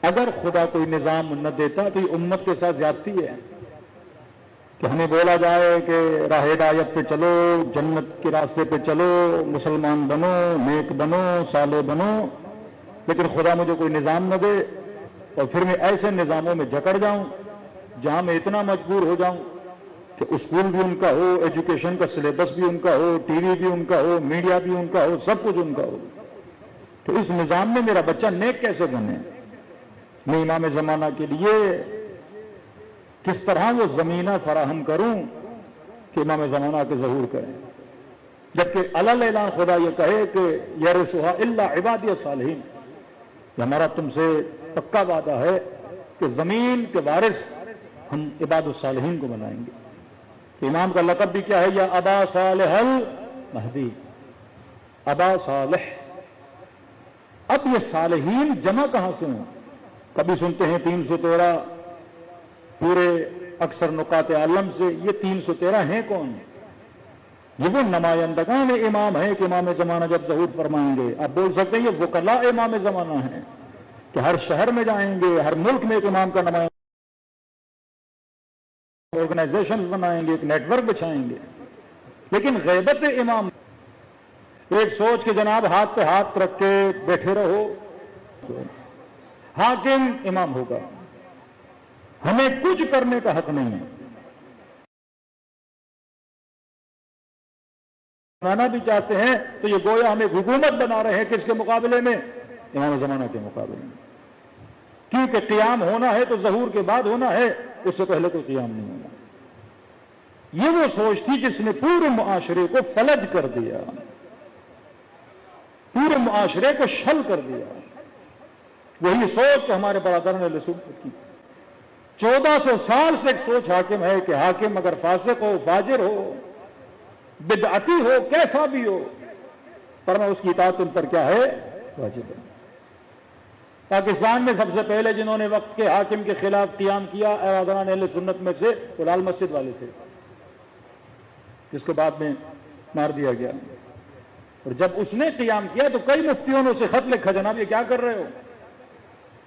اگر خدا کوئی نظام نہ دیتا تو یہ امت کے ساتھ زیادتی ہے کہ ہمیں بولا جائے کہ راہ ہدایت پہ چلو، جنت کے راستے پہ چلو، مسلمان بنو، نیک بنو، صالح بنو، لیکن خدا مجھے کوئی نظام نہ دے اور پھر میں ایسے نظاموں میں جکڑ جاؤں جہاں میں اتنا مجبور ہو جاؤں کہ اسکول بھی ان کا ہو، ایجوکیشن کا سلیبس بھی ان کا ہو، ٹی وی بھی ان کا ہو، میڈیا بھی ان کا ہو، سب کچھ ان کا ہو، تو اس نظام میں میرا بچہ نیک کیسے بنے؟ میں امام زمانہ کے لیے کس طرح وہ زمینہ فراہم کروں کہ امام زمانہ کے ظہور کریں، جبکہ علل اعلان خدا یہ کہے کہ یرثھا الا عبادی الصالحین، یہ ہمارا تم سے پکا وعدہ ہے کہ زمین کے وارث ہم عباد الصالحین کو بنائیں گے۔ امام کا لقب بھی کیا ہے؟ یا ابا صالح المہدی، ابا صالح۔ اب یہ صالحین جمع کہاں سے ہیں؟ کبھی سنتے ہیں 313 پورے اکثر نقاط عالم سے، یہ 313 ہیں کون؟ یہ وہ نمائندگان امام ہیں کہ امام زمانہ جب ظہور فرمائیں گے، آپ بول سکتے ہیں یہ وکلاء امام زمانہ ہیں کہ ہر شہر میں جائیں گے، ہر ملک میں ایک امام کا نمائندہ، آرگنائزیشنز بنائیں گے، ایک نیٹ ورک بچھائیں گے، لیکن غیبت امام ایک سوچ کے جناب ہاتھ پہ ہاتھ رکھ کے بیٹھے رہو، حاکم امام ہوگا، ہمیں کچھ کرنے کا حق نہیں ہے۔ بنانا بھی چاہتے ہیں تو یہ گویا ہمیں حکومت بنا رہے ہیں، کس کے مقابلے میں؟ امام زمانہ کے مقابلے میں، کیونکہ قیام ہونا ہے تو ظہور کے بعد ہونا ہے، اس سے پہلے کوئی قیام نہیں ہونا۔ یہ وہ سوچ تھی جس نے پورے معاشرے کو فلج کر دیا، پورے معاشرے کو شل کر دیا۔ وہی سوچ تو ہمارے برادران اہل سنت کی 1400 سال سے ایک سوچ حاکم ہے کہ حاکم اگر فاسق ہو، فاجر ہو، بدعتی ہو، کیسا بھی ہو، فرمایا اس کی اطاعت ان پر کیا ہے؟ واجب ہے۔ پاکستان میں سب سے پہلے جنہوں نے وقت کے حاکم کے خلاف قیام کیا برادران اہل سنت میں سے وہ لال مسجد والے تھے، جس کو بعد میں مار دیا گیا۔ اور جب اس نے قیام کیا تو کئی مفتیوں نے اسے خط لکھا، جناب یہ کیا کر رہے ہو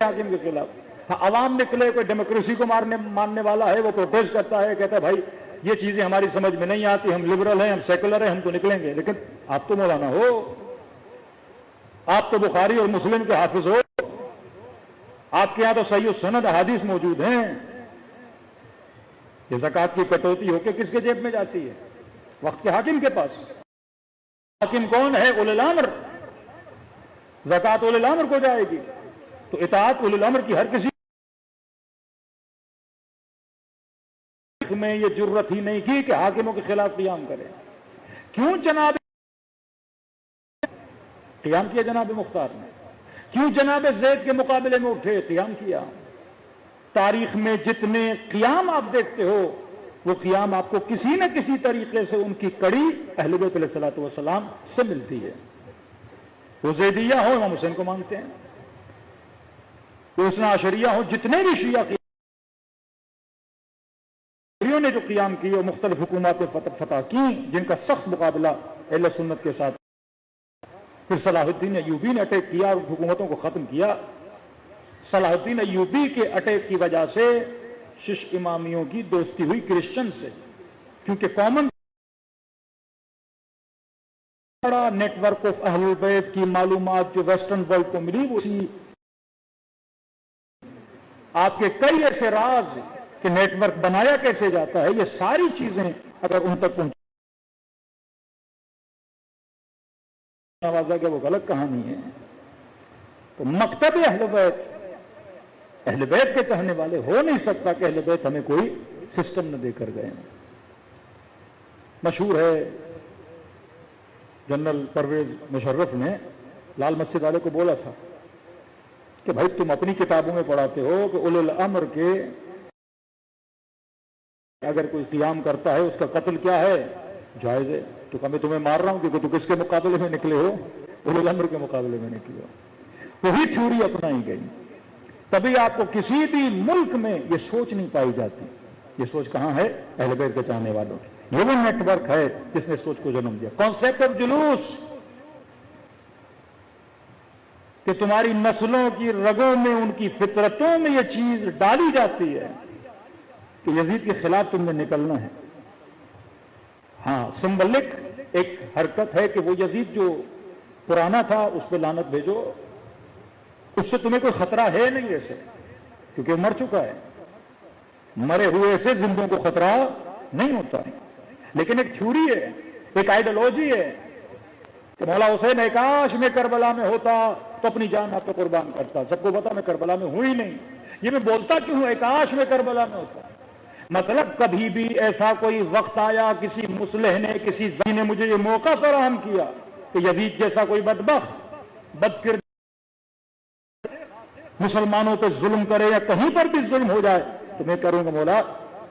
حاکم کے خلاف؟ ہاں، عوام نکلے، کوئی ڈیموکریسی کو ماننے والا ہے وہ پروٹیسٹ کرتا ہے، کہتا ہے بھائی یہ چیزیں ہماری سمجھ میں نہیں آتی، ہم لبرل ہیں، ہم سیکولر ہیں، ہم تو نکلیں گے، لیکن آپ تو مولانا ہو، آپ تو بخاری اور مسلم کے حافظ ہو، آپ کے یہاں تو صحیح سند احادیث موجود ہیں۔ یہ زکوٰۃ کی کٹوتی ہو کے کس کے جیب میں جاتی ہے؟ وقت کے حاکم کے پاس۔ حاکم کون ہے؟ اولی الامر، زکوٰۃ اولی الامر کو جائے گی، تو اطاعت اولی الامر کی ہر کسی میں یہ جرت ہی نہیں کی کہ حاکموں کے خلاف قیام کرے۔ کیوں جناب قیام کیا جناب مختار نے؟ کیوں جناب زید کے مقابلے میں اٹھے؟ قیام کیا۔ تاریخ میں جتنے قیام آپ دیکھتے ہو وہ قیام آپ کو کسی نہ کسی طریقے سے ان کی کڑی اہل بیت علیہ الصلوۃ والسلام سے ملتی ہے۔ وہ زیدیہ ہو، امام حسین کو مانتے ہیں، وہ اثنا عشریہ ہو، جتنے بھی شیعہ نے جو قیام کیے اور مختلف حکومات فتح کی جن کا سخت مقابلہ اہل سنت کے ساتھ، پھر صلاح الدین ایوبی نے اٹیک کیا اور حکومتوں کو ختم کیا۔ صلاح الدین ایوبی کے اٹیک کی وجہ سے شش امامیوں کی دوستی ہوئی کرسچن سے، کیونکہ کامن بڑا نیٹ ورک آف اہل بیت کی معلومات جو ویسٹرن ورلڈ کو ملی، اسی آپ کے کئی ایسے راز کہ نیٹ ورک بنایا کیسے جاتا ہے، یہ ساری چیزیں اگر ان تک پہنچ آوازہ کہ وہ غلط کہانی ہے، تو مکتب اہل بیت کے چاہنے والے ہو نہیں سکتا کہ اہل بیت ہمیں کوئی سسٹم نہ دے کر گئے۔ مشہور ہے جنرل پرویز مشرف نے لال مسجد والے کو بولا تھا کہ بھائی تم اپنی کتابوں میں پڑھاتے ہو کہ اولو الامر کے اگر کوئی قیام کرتا ہے اس کا قتل کیا ہے؟ جائز ہے، تو میں تمہیں مار رہا ہوں کیونکہ تو کس کے مقابلے میں نکلے ہو؟ اولو الامر کے مقابلے میں نکلے ہو۔ وہی تھیوری اپنائی گئی، تبھی آپ کو کسی بھی ملک میں یہ سوچ نہیں پائی جاتی۔ یہ سوچ کہاں ہے؟ اہل بیت کے چاہنے والوں کی۔ یہ وہ نیٹ ورک ہے جس نے سوچ کو جنم دیا۔ کانسیپٹ آف جلوس، کہ تمہاری نسلوں کی رگوں میں، ان کی فطرتوں میں یہ چیز ڈالی جاتی ہے کہ یزید کے خلاف تم نے نکلنا ہے۔ ہاں، سمبلک ایک حرکت ہے کہ وہ یزید جو پرانا تھا اس پہ لعنت بھیجو، اس سے تمہیں کوئی خطرہ ہے نہیں ویسے، کیونکہ وہ مر چکا ہے۔ مرے ہوئے سے زندوں کو خطرہ نہیں ہوتا ہے، لیکن ایک تھیوری ہے، ایک آئیڈیالوجی ہے کہ مولا حسین کاش میں کربلا میں ہوتا تو اپنی جان آپ کو قربان کرتا۔ سب کو پتا میں کربلا میں ہوں ہی نہیں، یہ میں بولتا کیوں ہے کاش میں کربلا میں ہوتا؟ مطلب کبھی بھی ایسا کوئی وقت آیا، کسی مصلح نے، کسی ذہین نے مجھے یہ موقع فراہم کیا کہ یزید جیسا کوئی بدبخت بدکردار مسلمانوں پہ ظلم کرے یا کہیں پر بھی ظلم ہو جائے تو میں کروں گا مولا،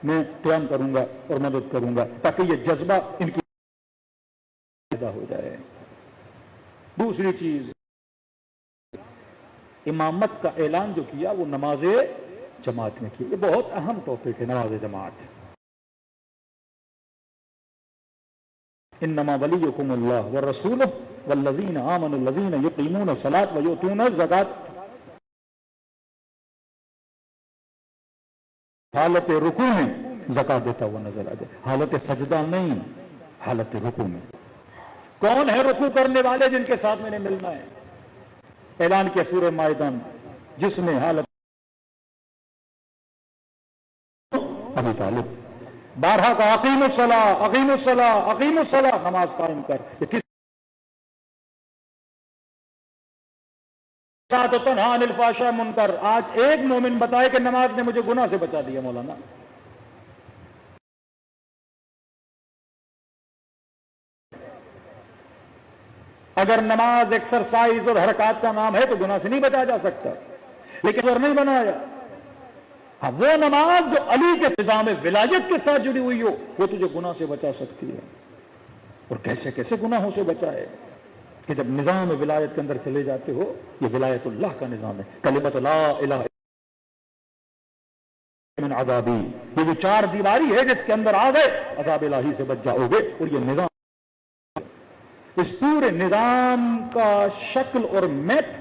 میں قیام کروں گا اور مدد کروں گا، تاکہ یہ جذبہ ان کی پیدا ہو جائے۔ دوسری چیز، امامت کا اعلان جو کیا وہ نماز جماعت میں کیا۔ یہ بہت اہم ٹاپک ہے، نماز جماعت۔ انما ولیکم اللہ ورسولہ والذین آمنوا الذین یقیمون الصلاۃ ویؤتون الزکاۃ۔ حالت رکوع میں زکات دیتا ہوا نظر آ جائے، حالت سجدہ نہیں، حالت رکوع میں۔ کون ہے رکوع کرنے والے جن کے ساتھ میں نے ملنا ہے؟ اعلان کیا سورہ مائدہ میں، جس نے حالت ابی طالب بارہا کا اقیم الصلاۃ اقیم الصلاۃ اقیم الصلاۃ، نماز قائم کر۔ یہ کس ساتھ تنہا عن الفحشاء منکر؟ آج ایک مومن بتائے کہ نماز نے مجھے گناہ سے بچا دیا مولانا۔ اگر نماز ایکسرسائز اور حرکات کا نام ہے تو گناہ سے نہیں بچا جا سکتا، لیکن اور نہیں بنایا۔ ہاں، وہ نماز جو علی کے نظام ولایت کے ساتھ جڑی ہوئی ہو وہ تجھے گناہ سے بچا سکتی ہے۔ اور کیسے کیسے گناہوں سے بچائے کہ جب نظام ولایت کے اندر چلے جاتے ہو، یہ ولایت اللہ کا نظام ہے، کلمۃ لا الہ من عذابی، یہ جو چار دیواری ہے جس کے اندر آ گئے عذاب الہی سے بچ جاؤ گے۔ اور یہ نظام، اس پورے نظام کا شکل اور میپ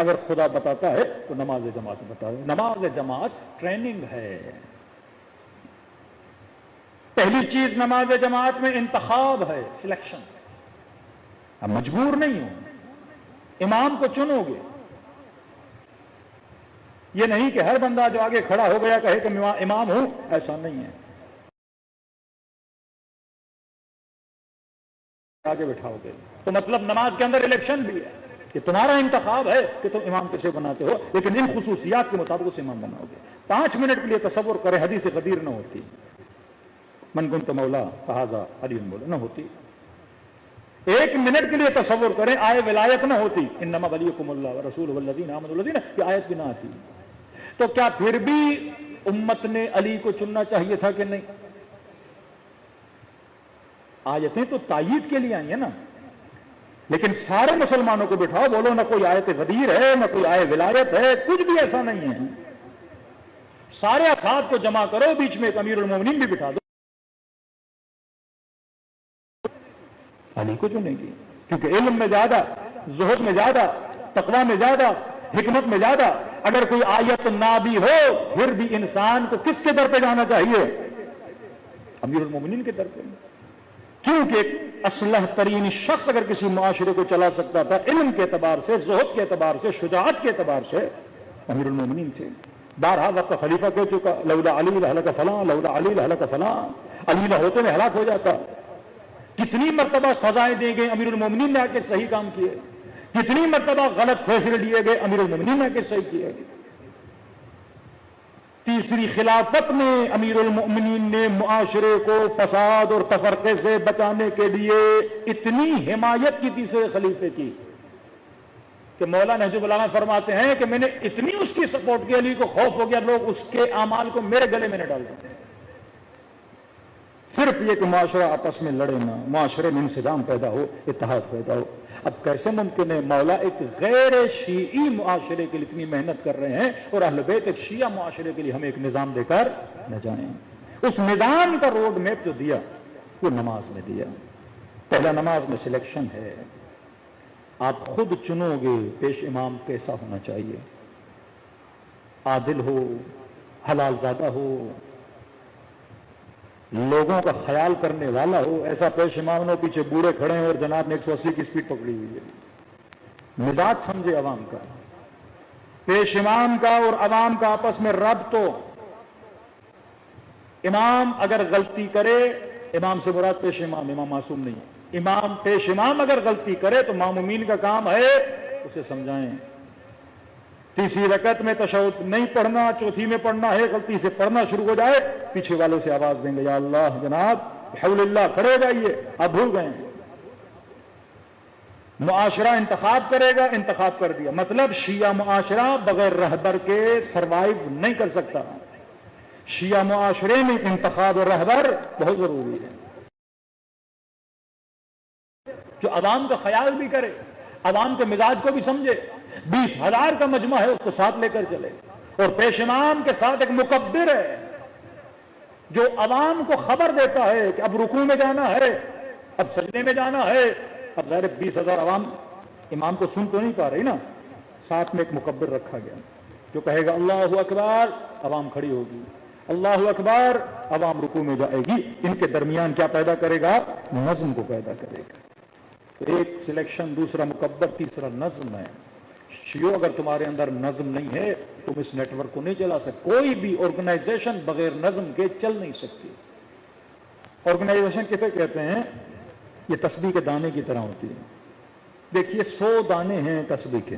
اگر خدا بتاتا ہے تو نماز جماعت بتا ہے۔ نماز جماعت ٹریننگ ہے۔ پہلی چیز نماز جماعت میں انتخاب ہے، سلیکشن۔ اب مجبور نہیں ہو، امام کو چنو گے۔ یہ نہیں کہ ہر بندہ جو آگے کھڑا ہو گیا کہے کہ میں امام ہوں، ایسا نہیں ہے۔ آگے بٹھاؤ گے تو مطلب نماز کے اندر الیکشن بھی ہے کہ تمہارا انتخاب ہے کہ تم امام کسے بناتے ہو، لیکن ان خصوصیات کے مطابق اسے امام بناؤ گے۔ 5 منٹ کے لیے تصور کریں، حدیث غدیر نہ ہوتی، من کنت مولا فہذا علی مولا نہ ہوتی۔ 1 منٹ کے لیے تصور کریں، آئے ولایت نہ ہوتی، انما ولیکم اللہ ورسولہ والذین آمنوا الذین، یہ آیت بھی نہ آتی۔ تو کیا پھر بھی امت نے علی کو چننا چاہیے تھا کہ نہیں؟ آیتیں تو تائید کے لیے آئی ہیں نا، لیکن سارے مسلمانوں کو بٹھاؤ، بولو نہ کوئی آیت غدیر ہے نہ کوئی آیت ولایت ہے، کچھ بھی ایسا نہیں ہے۔ سارے افراد کو جمع کرو، بیچ میں ایک امیر المومنین بھی بٹھا دو، علی کو چنیں گی، کیونکہ علم میں زیادہ، زہد میں زیادہ، تقوی میں زیادہ، حکمت میں زیادہ۔ اگر کوئی آیت نہ بھی ہو پھر بھی انسان کو کس کے در پہ جانا چاہیے؟ امیر المومنین کے در پہ، کیونکہ ایک اصلح ترین شخص اگر کسی معاشرے کو چلا سکتا تھا علم کے اعتبار سے، زہد کے اعتبار سے، شجاعت کے اعتبار سے، امیر المومنین تھے۔ بارہا وقت خلیفہ کہہ چکا، لولا علی لہلک فلاں، لولا علی لہلک فلاں، علی نہ ہوتے میں ہلاک ہو جاتا۔ کتنی مرتبہ سزائیں دی گئی، امیر المومنین نے آ کے صحیح کام کیے۔ کتنی مرتبہ غلط فیصلے لیے گئے، امیر المومنین نے آ کے صحیح کیے۔ تیسری خلافت میں امیر المؤمنین نے معاشرے کو فساد اور تفرقے سے بچانے کے لیے اتنی حمایت کی تیسرے خلیفے کی کہ مولانا نہج البلاغہ فرماتے ہیں کہ میں نے اتنی اس کی سپورٹ کی، علی کو خوف ہو گیا لوگ اس کے اعمال کو میرے گلے میں نہ ڈال دیں۔ صرف یہ کہ معاشرہ آپس میں لڑے نہ، معاشرے میں انسجام پیدا ہو، اتحاد پیدا ہو۔ اب کیسے ممکن ہے مولا ایک غیر شیعی معاشرے کے لیے اتنی محنت کر رہے ہیں اور اہل بیت ایک شیعہ معاشرے کے لیے ہمیں ایک نظام دے کر نہ جائیں؟ اس نظام کا روڈ میپ جو دیا وہ نماز میں دیا۔ پہلا نماز میں سلیکشن ہے، آپ خود چنو گے پیش امام کیسا ہونا چاہیے، عادل ہو، حلال زادہ ہو، لوگوں کا خیال کرنے والا ہو، ایسا پیش امام نہ پیچھے بوڑھے کھڑے ہیں اور جناب نے 180 کی سپیڈ پکڑی ہوئی ہے۔ مزاج سمجھے عوام کا، پیش امام کا اور عوام کا آپس میں ربط تو امام اگر غلطی کرے، امام سے مراد پیش امام، امام معصوم نہیں، پیش امام اگر غلطی کرے تو مامومین کا کام ہے اسے سمجھائیں۔ تیسری رکعت میں تشہد نہیں پڑھنا، چوتھی میں پڑھنا ہے، غلطی سے پڑھنا شروع ہو جائے، پیچھے والوں سے آواز دیں گے یا اللہ جناب حول اللہ، کھڑے ہو جائیے، آپ بھول گئے ہیں۔ معاشرہ انتخاب کرے گا، انتخاب کر دیا، مطلب شیعہ معاشرہ بغیر رہبر کے سروائیو نہیں کر سکتا۔ شیعہ معاشرے میں انتخاب اور رہبر بہت ضروری ہے، جو عوام کا خیال بھی کرے، عوام کے مزاج کو بھی سمجھے۔ 20,000 کا مجمع ہے، اس کو ساتھ لے کر چلے، اور پیش امام کے ساتھ ایک مکبر ہے جو عوام کو خبر دیتا ہے کہ اب رکوع میں جانا ہے، اب سجدے میں جانا ہے۔ اب ظاہر 20,000 عوام امام کو سن تو نہیں پا رہی نا، ساتھ میں ایک مکبر رکھا گیا جو کہے گا اللہ اکبر، عوام کھڑی ہوگی، اللہ اکبر، عوام رکوع میں جائے گی۔ ان کے درمیان کیا پیدا کرے گا؟ نظم کو پیدا کرے گا۔ تو ایک سلیکشن، دوسرا مکبر، تیسرا نظم ہے۔ شیعو اگر تمہارے اندر نظم نہیں ہے تم اس نیٹ ورک کو نہیں چلا سکتے۔ کوئی بھی آرگنائزیشن بغیر نظم کے چل نہیں سکتی۔ آرگنائزیشن کسے کہتے ہیں؟ یہ تسبیح کے دانے کی طرح ہوتی ہے۔ دیکھیے 100 دانے ہیں تسبیح کے،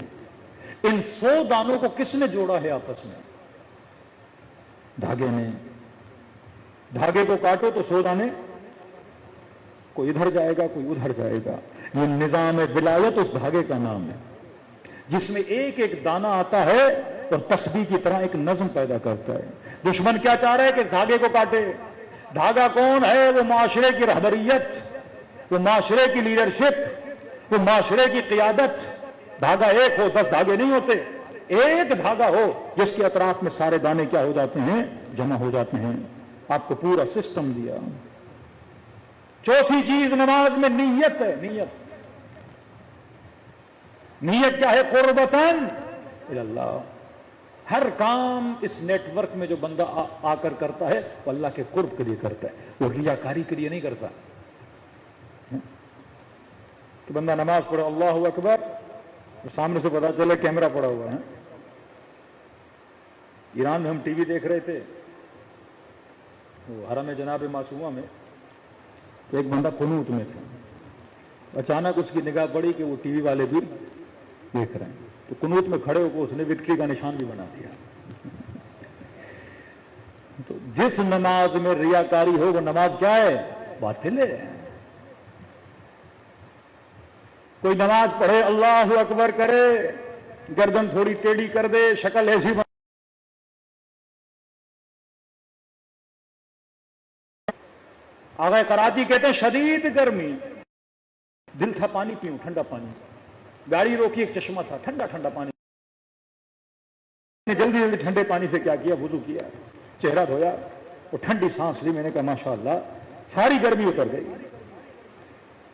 ان 100 دانوں کو کس نے جوڑا ہے آپس میں؟ دھاگے نے۔ دھاگے کو کاٹو تو 100 دانے، کوئی ادھر جائے گا کوئی ادھر جائے گا۔ یہ نظام ولایت اس دھاگے کا نام ہے، جس میں ایک ایک دانہ آتا ہے اور تسبیح کی طرح ایک نظم پیدا کرتا ہے۔ دشمن کیا چاہ رہا ہے کہ اس دھاگے کو کاٹے۔ دھاگا کون ہے؟ وہ معاشرے کی رہبریت، وہ معاشرے کی لیڈرشپ، وہ معاشرے کی قیادت۔ دھاگا ایک ہو، 10 دھاگے نہیں ہوتے، ایک دھاگا ہو جس کے اطراف میں سارے دانے کیا ہو جاتے ہیں؟ جمع ہو جاتے ہیں۔ آپ کو پورا سسٹم دیا۔ چوتھی چیز نماز میں نیت ہے۔ نیت کیا ہے؟ قربتاً اللہ۔ ہر کام اس نیٹ ورک میں جو بندہ آ کر کرتا ہے وہ اللہ کے قرب کے لیے کرتا ہے، وہ ریاکاری کے لیے نہیں کرتا۔ کہ بندہ نماز پڑھے اللہ اکبر، سامنے سے پتا چلے کیمرہ پڑا ہوا ہے۔ ایران میں ہم ٹی وی دیکھ رہے تھے، وہ حرم جناب معصومہ میں، تو ایک بندہ قنوت میں تھا، اچانک اس کی نگاہ پڑی کہ وہ ٹی وی والے بھی دیکھ رہے ہیں، تو قنوت میں کھڑے ہو کے اس نے وکٹری کا نشان بھی بنا دیا۔ تو جس نماز میں ریاکاری ہو وہ نماز کیا ہے؟ باطل ہے۔ کوئی نماز پڑھے اللہ اکبر کرے، گردن تھوڑی ٹیڑھی کر دے، شکل ایسی بنا، آغا کراچی کہتے ہیں شدید گرمی، دل تھا پانی پیوں، ٹھنڈا پانی، گاڑی روکی، ایک چشمہ تھا، ٹھنڈا ٹھنڈا پانی، جلدی جلدی ٹھنڈے پانی سے کیا کیا؟ وضو کیا، چہرہ دھویا، وہ ٹھنڈی سانس لی۔ میں نے کہا ماشاءاللہ ساری گرمی اتر گئی۔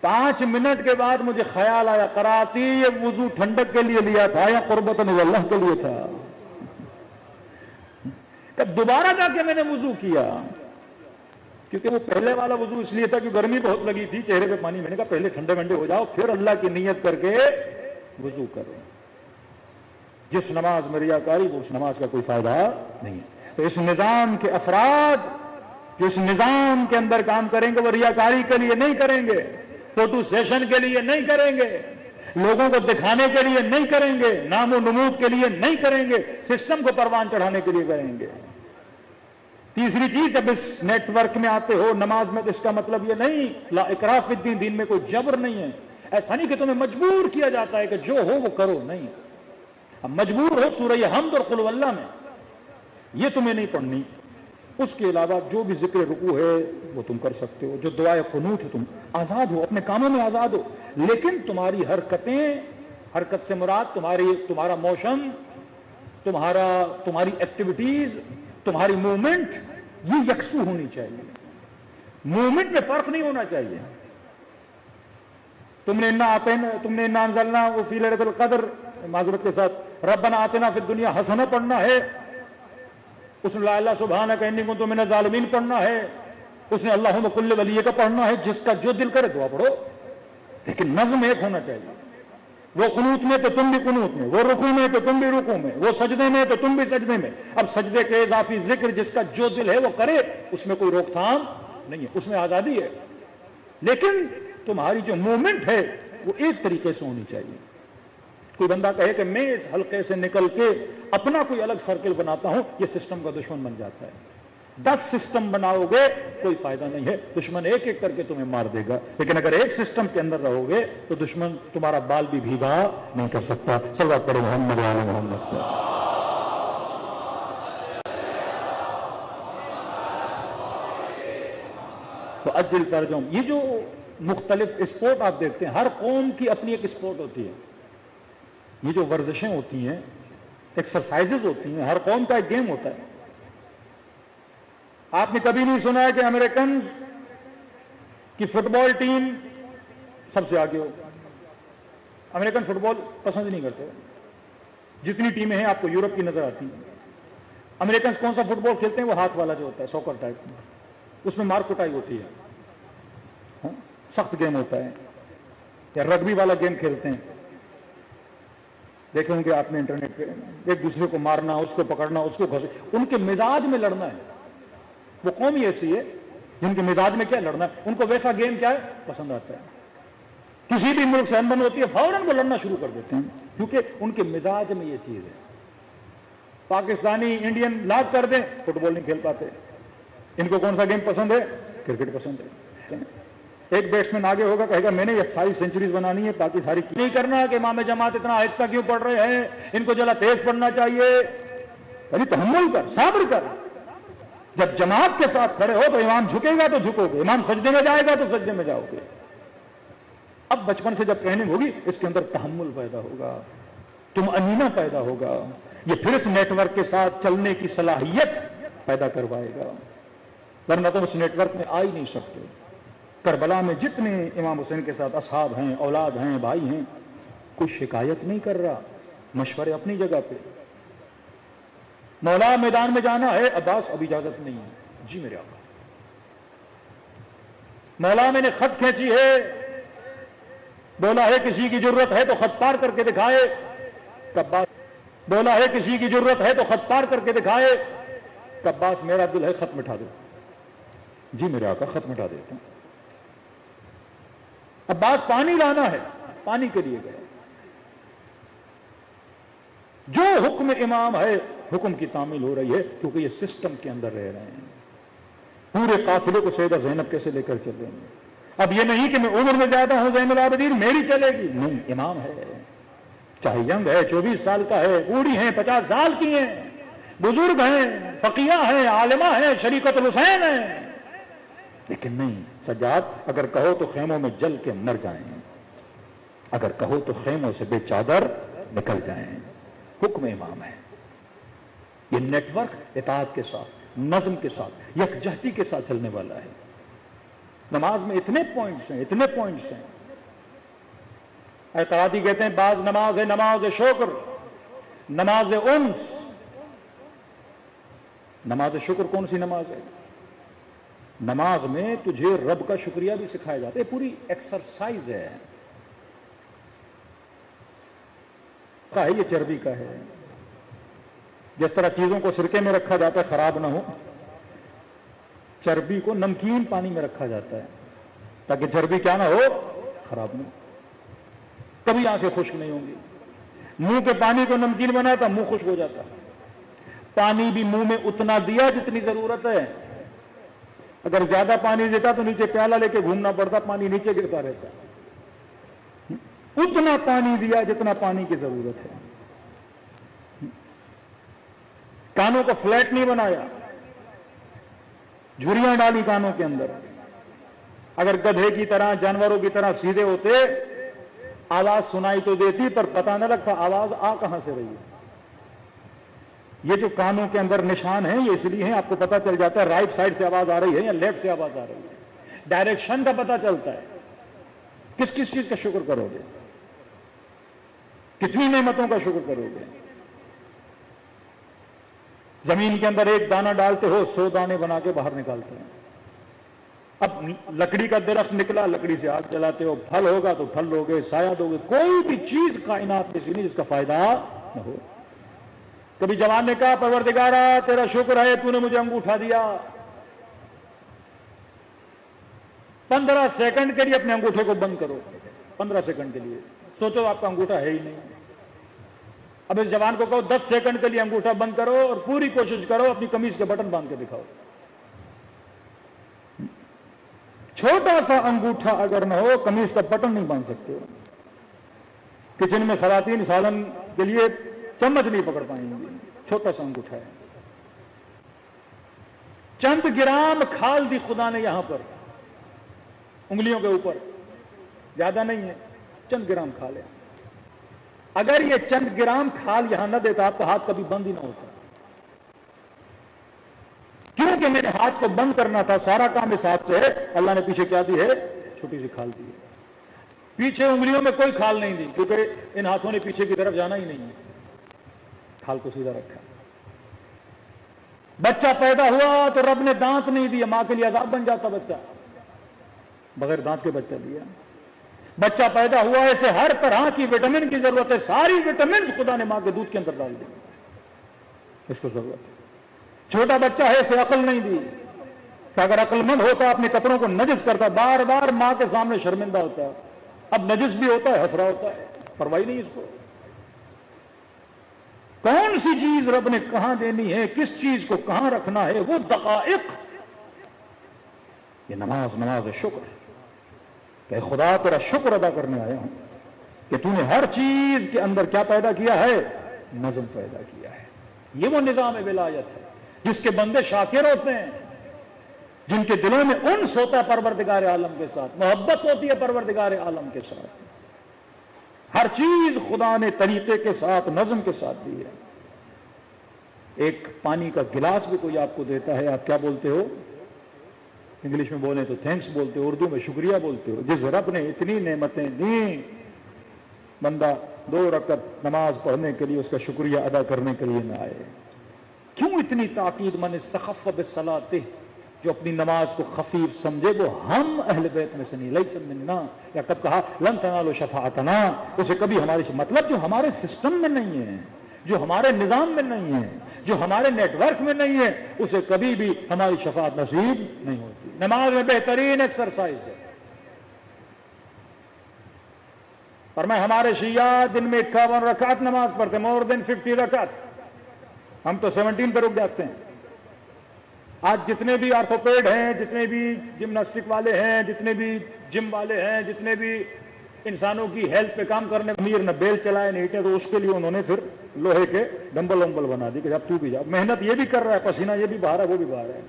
5 منٹ کے بعد مجھے خیال آیا، کراتی یہ وضو ٹھنڈک کے لیے لیا تھا یا قربتاً اللہ کے لیے تھا؟ تب دوبارہ جا کے میں نے وضو کیا، کیونکہ وہ پہلے والا وضو اس لیے تھا کہ گرمی بہت لگی تھی، چہرے پہ پانی۔ میں نے کہا پہلے ٹھنڈے ٹھنڈے ہو جاؤ، پھر اللہ کی نیت کر کے وضو کرو۔ جس نماز میں ریاکاری وہ اس نماز کا کوئی فائدہ نہیں ہے۔ تو اس نظام کے افراد جو اس نظام کے اندر کام کریں گے وہ ریاکاری کے لیے نہیں کریں گے، فوٹو سیشن کے لیے نہیں کریں گے، لوگوں کو دکھانے کے لیے نہیں کریں گے، نام و نمود کے لیے نہیں کریں گے، سسٹم کو پروان چڑھانے کے لیے کریں گے۔ تیسری چیز، جب اس نیٹ ورک میں آتے ہو نماز میں، تو اس کا مطلب یہ نہیں لا اکراہ فی الدین، دین میں کوئی جبر نہیں ہے۔ ایسا نہیں کہ تمہیں مجبور کیا جاتا ہے کہ جو ہو وہ کرو، نہیں۔ اب مجبور ہو سورہ حمد اور قل واللہ میں، یہ تمہیں نہیں پڑھنی۔ اس کے علاوہ جو بھی ذکر رکوع ہے وہ تم کر سکتے ہو، جو دعائے قنوت ہے، تم آزاد ہو، اپنے کاموں میں آزاد ہو، لیکن تمہاری حرکتیں، حرکت سے مراد تمہارا موشن، تمہاری ایکٹیویٹیز، تمہاری موومنٹ، یہ یکسو ہونی چاہیے۔ موومنٹ میں فرق نہیں ہونا چاہیے۔ تم نے انا انزلنا وہ فی لیلۃ القدر معذرت کے ساتھ ربنا آتنا فی الدنیا حسنہ پڑھنا ہے، اس نے لا الہ سبحانک انی کنت من الظالمین پڑھنا ہے، اس نے اللہم کل ولیک پڑھنا ہے، جس کا جو دل کرے دعا پڑھو، لیکن نظم ایک ہونا چاہیے۔ وہ قنوت میں تو تم بھی قنوت میں، وہ رکوع میں تو تم بھی رکوع میں، وہ سجدے میں تو تم بھی سجدے میں۔ اب سجدے کے اضافی ذکر جس کا جو دل ہے وہ کرے، اس میں کوئی روک تھام نہیں ہے، اس میں آزادی ہے، لیکن تمہاری جو موومنٹ ہے وہ ایک طریقے سے ہونی چاہیے۔ کوئی بندہ کہے کہ میں اس حلقے سے نکل کے اپنا کوئی الگ سرکل بناتا ہوں، یہ سسٹم کا دشمن بن جاتا ہے۔ 10 سسٹم بناؤ گے کوئی فائدہ نہیں ہے، دشمن ایک ایک کر کے تمہیں مار دے گا، لیکن اگر ایک سسٹم کے اندر رہو گے تو دشمن تمہارا بال بھی بھیگا نہیں کر سکتا۔ صلوات پڑھو محمد علی محمد پہ۔ تو اجل ترجم، یہ جو مختلف اسپورٹ آپ دیکھتے ہیں، ہر قوم کی اپنی ایک اسپورٹ ہوتی ہے، یہ جو ورزشیں ہوتی ہیں، ایکسرسائزز ہوتی ہیں، ہر قوم کا ایک گیم ہوتا ہے۔ آپ نے کبھی نہیں سنا ہے کہ امریکنز کی فٹ بال ٹیم سب سے آگے ہو؟ امریکن فٹ بال پسند نہیں کرتے، جتنی ٹیمیں ہیں آپ کو یورپ کی نظر آتی ہیں۔ امریکنز کون سا فٹ بال کھیلتے ہیں؟ وہ ہاتھ والا جو ہوتا ہے، سوکر ٹائپ، اس میں مار کٹائی ہوتی ہے، سخت گیم ہوتا ہے۔ یا رگبی والا گیم کھیلتے ہیں، دیکھیں گے آپ نے انٹرنیٹ پہ، ایک دوسرے کو مارنا، اس کو پکڑنا، اس کو گھسے، ان کے مزاج میں لڑنا ہے۔ وہ قوم ہی ایسی ہے جن کے مزاج میں کیا لڑنا ہے، ان کو ویسا گیم کیا ہے پسند آتا ہے۔ کسی بھی ملک سے انبن ہوتی ہے فوراً وہ لڑنا شروع کر دیتے ہیں، کیونکہ ان کے مزاج میں یہ چیز ہے۔ پاکستانی انڈین لاگ کر دیں، فٹ بال نہیں کھیل پاتے۔ ان کو کون سا گیم پسند ہے؟ کرکٹ پسند ہے۔ ایک بیٹسمین آگے ہوگا کہے گا میں نے یہ ساری سینچریز بنانی ہے، باقی ساری نہیں کرنا کہ امام جماعت اتنا آہستہ کیوں پڑھ رہے ہیں، ان کو ذرا تیز پڑھنا چاہیے۔ یعنی تحمل کر، صبر کر۔ جب جماعت کے ساتھ کھڑے ہو تو امام جھکے گا تو جھکو گے، امام سجدے میں جائے گا تو سجدے میں جاؤ گے۔ اب بچپن سے جب ٹریننگ ہوگی اس کے اندر تحمل پیدا ہوگا، طمأنینہ پیدا ہوگا، یہ پھر اس نیٹ ورک کے ساتھ چلنے کی صلاحیت پیدا کروائے گا، ورنہ تو اس نیٹ ورک میں آ ہی نہیں سکتے۔ کربلا میں جتنے امام حسین کے ساتھ اصحاب ہیں، اولاد ہیں، بھائی ہیں، کوئی شکایت نہیں کر رہا، مشورے اپنی جگہ پہ۔ مولا میدان میں جانا ہے، عباس اب اجازت نہیں ہے، جی میرے آقا۔ مولا میں نے خط کھینچی ہے، بولا ہے کسی کی ضرورت ہے تو خط پار کر کے دکھائے، عباس بولا ہے کسی کی ضرورت ہے تو خط پار کر کے دکھائے، عباس میرا دل ہے خط مٹا دو، جی میرے آقا خط مٹا دیتا ہوں۔ عباس پانی لانا ہے، پانی کے لیے گئے۔ جو حکم امام ہے حکم کی تعمیل ہو رہی ہے، کیونکہ یہ سسٹم کے اندر رہ رہے ہیں۔ پورے قافلے کو سیدہ زینب کیسے لے کر چل رہے ہیں؟ اب یہ نہیں کہ میں عمر میں زیادہ ہوں زین العابدین میری چلے گی، نہیں، امام ہے، چاہے ینگ ہے، 24 سال کا ہے، بوڑھی ہیں 50 سال کی ہیں، بزرگ ہیں، فقیہ ہیں، عالمہ ہیں، شریکت الحسین ہیں، لیکن نہیں سجاد، اگر کہو تو خیموں میں جل کے مر جائیں، اگر کہو تو خیموں سے بے چادر نکل جائیں۔ حکم امام ہے۔ یہ نیٹ ورک اطاعت کے ساتھ، نظم کے ساتھ، یکجہتی کے ساتھ چلنے والا ہے۔ نماز میں اتنے پوائنٹس ہیں، اتنے پوائنٹس ہیں۔ اعتراضی کہتے ہیں بعض نماز ہے نماز شکر، نماز انس۔ نماز شکر کون سی نماز ہے؟ نماز میں تجھے رب کا شکریہ بھی سکھایا جاتا ہے، پوری ایکسرسائز ہے۔ یہ چربی کا ہے، جس طرح چیزوں کو سرکے میں رکھا جاتا ہے خراب نہ ہو، چربی کو نمکین پانی میں رکھا جاتا ہے تاکہ چربی کیا نہ ہو، خراب نہ ہو۔ کبھی آنکھیں خشک نہیں ہوں گی۔ منہ کے پانی کو نمکین بناتا منہ خشک ہو جاتا۔ پانی بھی منہ میں اتنا دیا جتنی ضرورت ہے، اگر زیادہ پانی دیتا تو نیچے پیالہ لے کے گھومنا پڑتا، پانی نیچے گرتا رہتا۔ اتنا پانی دیا جتنا پانی کی ضرورت ہے۔ کانوں کو فلیٹ نہیں بنایا، جھریاں ڈالی کانوں کے اندر۔ اگر گدھے کی طرح، جانوروں کی طرح سیدھے ہوتے، آواز سنائی تو دیتی پر پتہ نہ لگتا آواز آ کہاں سے رہی ہے۔ یہ جو کانوں کے اندر نشان ہیں یہ اس لیے ہیں، آپ کو پتہ چل جاتا ہے رائٹ سائڈ سے آواز آ رہی ہے یا لیفٹ سے آواز آ رہی ہے، ڈائریکشن کا پتہ چلتا ہے۔ کس کس چیز کا شکر کرو گے؟ کتنی نعمتوں کا شکر کرو گے؟ زمین کے اندر ایک دانہ ڈالتے ہو 100 دانے بنا کے باہر نکالتے ہیں. اب لکڑی کا درخت نکلا، لکڑی سے آگ جلاتے ہو، پھل ہوگا تو پھل لوگے، سایہ دو گے. کوئی بھی چیز کائنات میں نہیں جس کا فائدہ نہ ہو. کبھی جوان نے کہا پروردگارا تیرا شکر ہے تو نے مجھے انگوٹھا دیا. 15 سیکنڈ کے لیے اپنے انگوٹھے کو بند کرو. 15 سیکنڈ کے لیے سوچو آپ کا انگوٹھا ہے ہی نہیں. اب اس جوان کو کہو 10 سیکنڈ کے لیے انگوٹھا بند کرو اور پوری کوشش کرو اپنی قمیض کے بٹن باندھ کے دکھاؤ. چھوٹا سا انگوٹھا اگر نہ ہو قمیض کا بٹن نہیں باندھ سکتے ہو. کچن میں خواتین سالن کے لیے چمچ نہیں پکڑ پائیں گی. چھوٹا سا انگوٹھا ہے. چند گرام کھال دی خدا نے یہاں پر انگلیوں کے اوپر، زیادہ نہیں ہے، چند گرام کھال ہے. اگر یہ چند گرام کھال یہاں نہ دیتا آپ کا ہاتھ کبھی بند ہی نہ ہوتا. کیونکہ میرے ہاتھ کو بند کرنا تھا، سارا کام اس ہاتھ سے ہے. اللہ نے پیچھے کیا دی ہے؟ چھوٹی سی کھال دی ہے. پیچھے انگلیوں میں کوئی کھال نہیں دی کیونکہ ان ہاتھوں نے پیچھے کی طرف جانا ہی نہیں ہے. کھال کو سیدھا رکھا. بچہ پیدا ہوا تو رب نے دانت نہیں دیا، ماں کے لیے عذاب بن جاتا بچہ. بغیر دانت کے بچہ دیا. بچہ پیدا ہوا اسے ہر طرح کی وٹامن کی ضرورت ہے. ساری وٹامن خدا نے ماں کے دودھ کے اندر ڈال دی. اس کو ضرورت ہے. چھوٹا بچہ ہے اسے عقل نہیں دی کہ اگر عقل مند ہوتا اپنے کپڑوں کو نجس کرتا، بار بار ماں کے سامنے شرمندہ ہوتا ہے. اب نجس بھی ہوتا ہے، ہنس رہا ہوتا ہے، پرواہ نہیں اس کو. کون سی چیز رب نے کہاں دینی ہے، کس چیز کو کہاں رکھنا ہے، وہ دقائق. یہ نماز شکر ہے کہ خدا تیرا شکر ادا کرنے آیا ہوں کہ تو نے ہر چیز کے اندر کیا پیدا کیا ہے؟ نظم پیدا کیا ہے. یہ وہ نظام ولایت ہے جس کے بندے شاکر ہوتے ہیں، جن کے دلوں میں انس ہوتا ہے پروردگار عالم کے ساتھ، محبت ہوتی ہے پروردگار عالم کے ساتھ. ہر چیز خدا نے طریقے کے ساتھ، نظم کے ساتھ دی ہے. ایک پانی کا گلاس بھی کوئی آپ کو دیتا ہے، آپ کیا بولتے ہو؟ انگلش میں بولیں تو تھینکس بولتے ہو، اردو میں شکریہ بولتے ہو. جس رب نے اتنی نعمتیں دیں، بندہ 2 رکعت نماز پڑھنے کے لیے اس کا شکریہ ادا کرنے کے لیے نہ آئے. کیوں اتنی تاکید؟ من استخف بالصلاۃ، جو اپنی نماز کو خفیف سمجھے وہ ہم اہل بیت میں سے نہیں. لیس منا، یا کب کہا لن تنالوا شفاعتنا، اسے کبھی ہمارے مطلب جو ہمارے سسٹم میں نہیں ہے، جو ہمارے نظام میں نہیں ہے، جو ہمارے نیٹ ورک میں نہیں ہے، اسے کبھی بھی ہماری شفاعت نصیب نہیں ہوتی. نماز میں بہترین ایکسرسائز ہے. اور میں ہمارے شیعہ دن میں 51 رکعت نماز پڑھتے، مور دین 50 رکعت. ہم تو 17 پہ رک جاتے ہیں. آج جتنے بھی آرتھوپیڈ ہیں، جتنے بھی جمناسٹک والے ہیں، جتنے بھی جم والے ہیں، جتنے بھی انسانوں کی ہیلتھ پہ کام کرنے، امیر نہ بیل چلائے نہیں تھے، تو اس کے لیے انہوں نے پھر لوہے کے ڈمبل ومبل بنا دی کہ جب تو بھی جا. محنت یہ بھی کر رہا ہے، پسینہ یہ بھی بہا رہا ہے، وہ بھی بہا رہا ہے.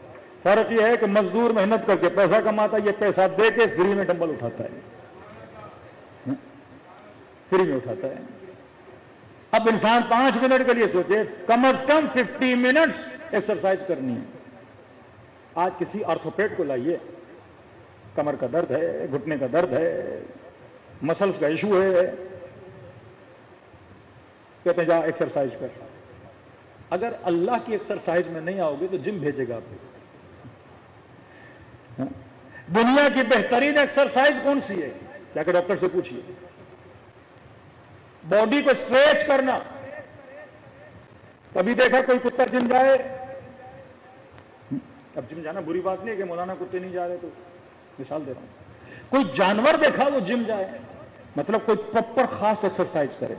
فرق یہ ہے کہ مزدور محنت کر کے پیسہ کماتا ہے، یہ پیسہ دے کے فری میں ڈمبل اٹھاتا ہے، فری میں اٹھاتا ہے. اب انسان 5 منٹ کے لیے سوچے کم از کم 50 منٹس ایکسرسائز کرنی ہے. آج کسی آرتھوپیڈ کو لائیے، کمر کا درد ہے، گھٹنے کا درد ہے، مسلس کا ایشو ہے، کہتے ہیں جا ایکسرسائز کر. اگر اللہ کی ایکسرسائز میں نہیں آؤ گے تو جم بھیجے گا آپ کو. دنیا کی بہترین ایکسرسائز کون سی ہے؟ جا کے ڈاکٹر سے پوچھیے. باڈی کو اسٹریچ کرنا. کبھی دیکھا کوئی کتا جم جائے؟ اب جم جانا بری بات نہیں ہے کہ مولانا کتے نہیں جا رہے، تو مثال دے رہا ہوں. کوئی جانور دیکھا وہ جم جائے؟ مطلب کوئی پراپر خاص ایکسرسائز کرے.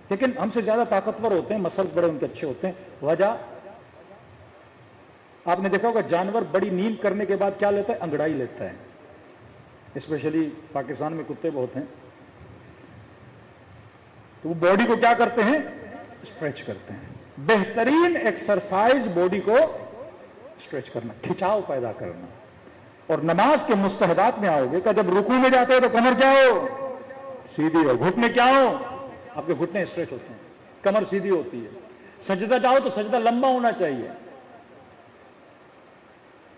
لیکن ہم سے زیادہ طاقتور ہوتے ہیں، مسلس بڑے ان کے اچھے ہوتے ہیں. وجہ آپ نے دیکھا ہوگا جانور بڑی نیند کرنے کے بعد کیا لیتا ہے؟ انگڑائی لیتا ہے. اسپیشلی پاکستان میں کتے بہت ہیں، تو وہ باڈی کو کیا کرتے ہیں؟ اسٹریچ کرتے ہیں. بہترین ایکسرسائز باڈی کو اسٹریچ کرنا، کھچاؤ پیدا کرنا. اور نماز کے مستحبات میں آؤ گے کہ جب رکوع میں جاتے ہو تو کمر کیا ہو؟ سیدھی ہو. گھٹنے کیا ہو؟ آپ کے گھٹنے اسٹریچ ہوتے ہیں، کمر سیدھی ہوتی ہے. سجدہ جاؤ تو سجدہ لمبا ہونا چاہیے.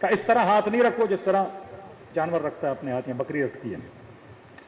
کہ اس طرح ہاتھ نہیں رکھو جس طرح جانور رکھتا ہے اپنے ہاتھ، یا بکری رکھتی ہے.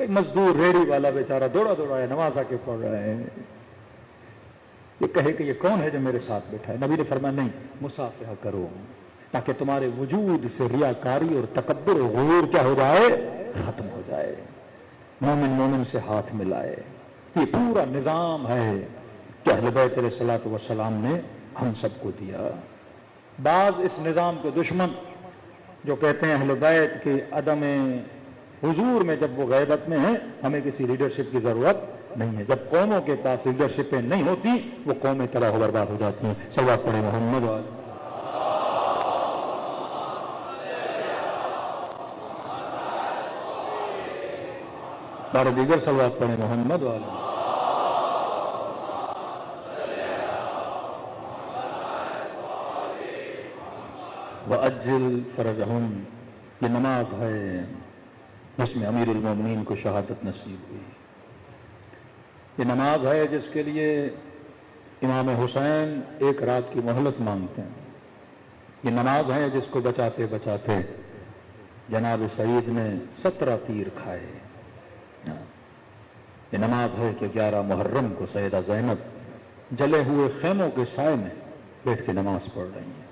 کوئی مزدور ریڑھی والا بیچارہ دوڑا دوڑا ہے، نماز آ کے پڑھ رہا ہے، یہ کہے کہ یہ کون ہے جو میرے ساتھ بیٹھا ہے؟ نبی نے فرمایا نہیں، مصافحہ کرو تاکہ تمہارے وجود سے ریاکاری اور تکبر اور غرور کیا ہو جائے، ختم ہو جائے، مومن مومن سے ہاتھ ملائے۔ یہ پورا نظام ہے کہ اہل بیت علیہ الصلوۃ والسلام نے ہم سب کو دیا۔ بعض اس نظام کے دشمن جو کہتے ہیں اہل بیت کے عدم حضور میں جب وہ غیبت میں ہیں ہمیں کسی لیڈرشپ کی ضرورت نہیں ہے۔ جب قوموں کے پاس لیڈرشپیں نہیں ہوتی وہ قومیں تباہ و برباد ہو جاتی ہیں۔ صلوات پڑھیں محمد والے بارہ دیگر صلوات پڑھیں محمد والے۔ وَأَجِّلْ فَرَجَهُمْ، یہ نماز ہے جس میں امیر المومنین کو شہادت نصیب ہوئی، یہ نماز ہے جس کے لیے امام حسین ایک رات کی مہلت مانگتے ہیں، یہ نماز ہے جس کو بچاتے بچاتے جناب سعید نے 17 تیر کھائے، یہ نماز ہے کہ 11 محرم کو سیدہ زینب جلے ہوئے خیموں کے سائے میں بیٹھ کے نماز پڑھ رہی ہیں۔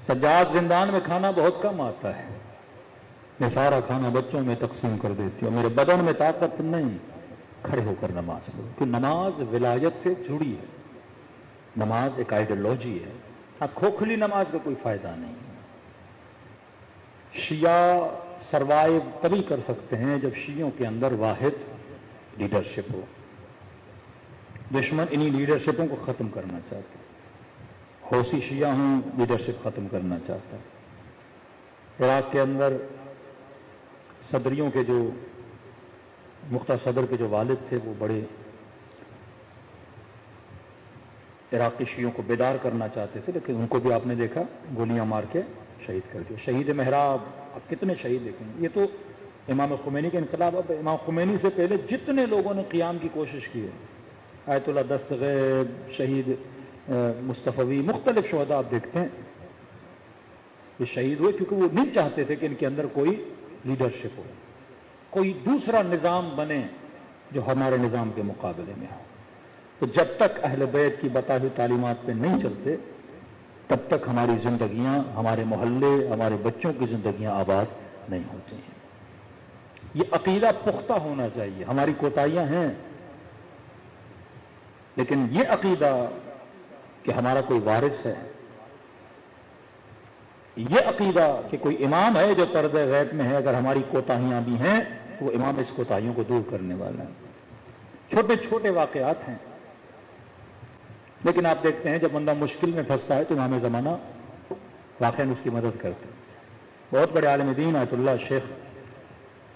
سجاد زندان میں کھانا بہت کم آتا ہے، میں سارا کھانا بچوں میں تقسیم کر دیتی ہوں، میرے بدن میں طاقت نہیں، کھڑے ہو کر نماز پڑھو، کہ نماز ولایت سے جڑی ہے، نماز ایک آئیڈیالوجی ہے، ہاں کھوکھلی نماز کا کوئی فائدہ نہیں۔ شیعہ سروائیو تبھی کر سکتے ہیں جب شیعوں کے اندر واحد لیڈرشپ ہو، دشمن انہی لیڈرشپوں کو ختم کرنا چاہتے ہیں، حوثی شیعہ ہوں لیڈرشپ ختم کرنا چاہتا ہے۔ عراق کے اندر صدریوں کے جو مختار صدر کے جو والد تھے وہ بڑے عراقی شیعوں کو بیدار کرنا چاہتے تھے، لیکن ان کو بھی آپ نے دیکھا گولیاں مار کے شہید کر دیا۔ شہید محراب، اب کتنے شہید دیکھیں گے، یہ تو امام خمینی کے انقلاب، اب امام خمینی سے پہلے جتنے لوگوں نے قیام کی کوشش کی ہے، آیت اللہ دستغیب، شہید مصطفی، مختلف شہداء آپ دیکھتے ہیں یہ شہید ہوئے کیونکہ وہ نہیں چاہتے تھے کہ ان کے اندر کوئی لیڈرشپ ہو، کوئی دوسرا نظام بنے جو ہمارے نظام کے مقابلے میں ہو۔ تو جب تک اہل بیت کی بتائی ہوئی تعلیمات پہ نہیں چلتے تب تک ہماری زندگیاں، ہمارے محلے، ہمارے بچوں کی زندگیاں آباد نہیں ہوتی ہیں۔ یہ عقیدہ پختہ ہونا چاہیے، ہماری کوتاہیاں ہیں لیکن یہ عقیدہ کہ ہمارا کوئی وارث ہے، یہ عقیدہ کہ کوئی امام ہے جو طرد غیب میں ہے، اگر ہماری کوتاہیاں بھی ہیں تو وہ امام اس کوتاہیوں کو دور کرنے والا ہے۔ چھوٹے چھوٹے واقعات ہیں لیکن آپ دیکھتے ہیں جب بندہ مشکل میں پھنستا ہے تو امام زمانہ واقعاً اس کی مدد کرتے ہیں۔ بہت بڑے عالم دین آیت اللہ شیخ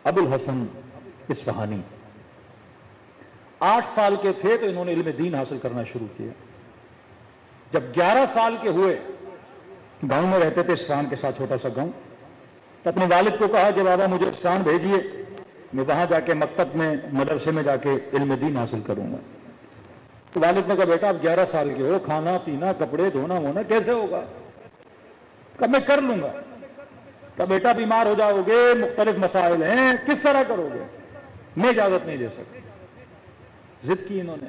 ابو الحسن اصفہانی 8 سال کے تھے تو انہوں نے علم دین حاصل کرنا شروع کیا۔ جب 11 سال کے ہوئے، گاؤں میں رہتے تھے اصفہان کے ساتھ، چھوٹا سا گاؤں، تو اپنے والد کو کہا کہ بابا مجھے اصفہان بھیجیے، میں وہاں جا کے مکتب میں، مدرسے میں جا کے علم دین حاصل کروں گا۔ تو والد نے کہا بیٹا آپ 11 سال کے ہو، کھانا پینا کپڑے دھونا ہونا کیسے ہوگا؟ کہا میں کر لوں گا۔ کہا بیٹا بیمار ہو جاؤ گے، مختلف مسائل ہیں، کس طرح کرو گے؟ میں اجازت نہیں دے سکتا۔ ضد کی انہوں نے،